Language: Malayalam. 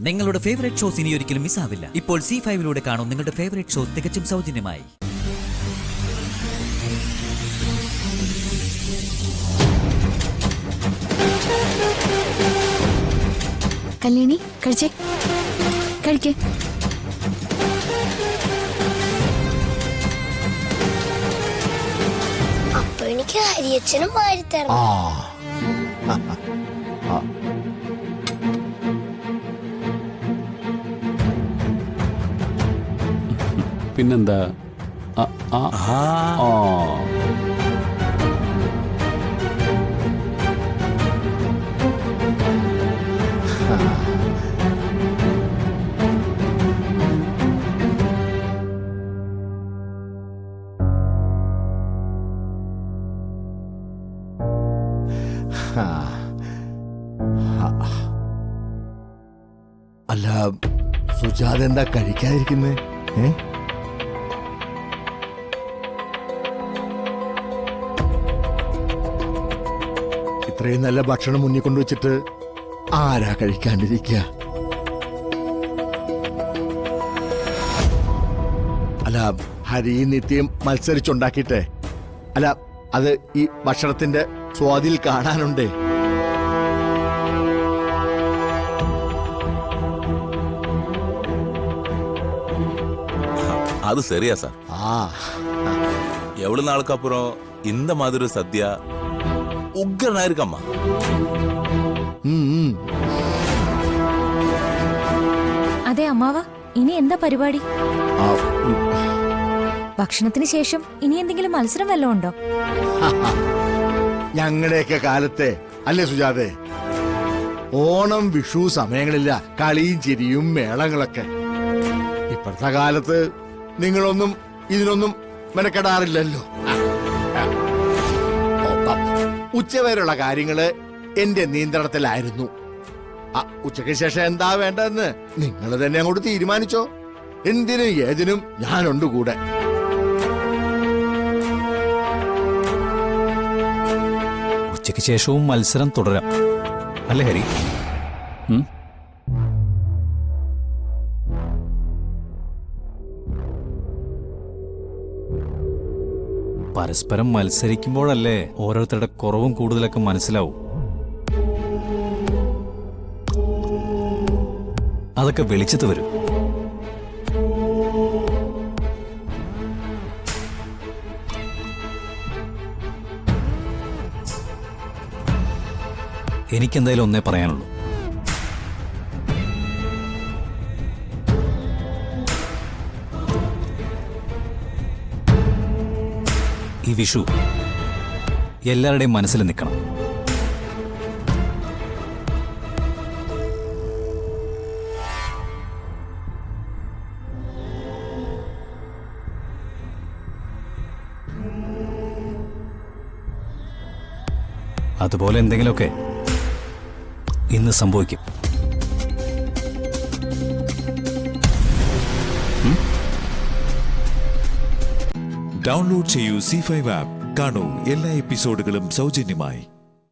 നിങ്ങളുടെ ഫേവറേറ്റ് ഷോസ് ഇനി ഒരിക്കലും മിസ്സാവില്ല. ഇപ്പോൾ C5-ലൂടെ കാണും നിങ്ങളുടെ ഫേവറേറ്റ് ഷോസ് തികച്ചും സൗജന്യമായി. കല്യാണി കഴിച്ചേ, കഴിക്കേ. അപ്പൊ എനിക്ക് ഹരിയച്ഛനും വാരിത്തരണം. പിന്നെന്താ? അല്ല, സുജാത എന്താ കഴിക്കാതിരിക്കുന്നേ? ഇത്രയും നല്ല ഭക്ഷണം മുന്നിൽ കൊണ്ടുവച്ചിട്ട് ആരാ കഴിക്കാണ്ടിരിക്കുക? അല്ല, ഹരി നിത്യം മത്സരിച്ചുണ്ടാക്കിട്ടെ, അല്ല അത് ഈ ഭക്ഷണത്തിന്റെ സ്വാദിൽ കാണാനുണ്ടേ. அது சரியா சார்? எவ்வளவு நாளுக்கு அப்புறம் இந்த மாதிரி ஒரு சத்யா உக்ரனா இருக்கம்மா. അതെ അമ്മാവ, ഇനി എന്താ പരിപാടി? ഭക്ഷണത്തിന് ശേഷം ഇനി എന്തെങ്കിലും മത്സരം വല്ലതും ഉണ്ടോ? ഞങ്ങളുടെയൊക്കെ കാലത്തെ അല്ലേ സുജാതെ, ഓണം വിഷു സമയങ്ങളില്ല കളിയും ചിരിയും മേളങ്ങളൊക്കെ. ഇപ്പോഴത്തെ കാലത്ത് നിങ്ങളൊന്നും ഇതിനൊന്നും മെനക്കെടാറില്ലല്ലോ. ഉച്ചവരെയുള്ള കാര്യങ്ങള് എന്റെ നിയന്ത്രണത്തിലായിരുന്നു. ഉച്ചയ്ക്ക് ശേഷം എന്താ വേണ്ടതെന്ന് നിങ്ങൾ തന്നെ അങ്ങോട്ട് തീരുമാനിച്ചോ. എന്തിനും ഏതിനും ഞാനുണ്ട് കൂടെ. ഉച്ചയ്ക്ക് ശേഷവും മത്സരം തുടരാം അല്ലേ ഹരി? പരസ്പരം മത്സരിക്കുമ്പോഴല്ലേ ഓരോരുത്തരുടെ കുറവും കൂടുതലൊക്കെ മനസ്സിലാവും. അതൊക്കെ വെളിച്ചത്ത് വരും. എനിക്കെന്തായാലും ഒന്നേ പറയാനുള്ളൂ. ഈ വിഷു എല്ലാവരുടെയും മനസ്സിൽ നിൽക്കണം. അതുപോലെ എന്തെങ്കിലുമൊക്കെ ഇന്ന് സംഭവിക്കും. ഡൗൺലോഡ് ചെയ്യൂ C5 ആപ്പ്. കാണൂ എല്ലാ എപ്പിസോഡുകളും സൗജന്യമായി.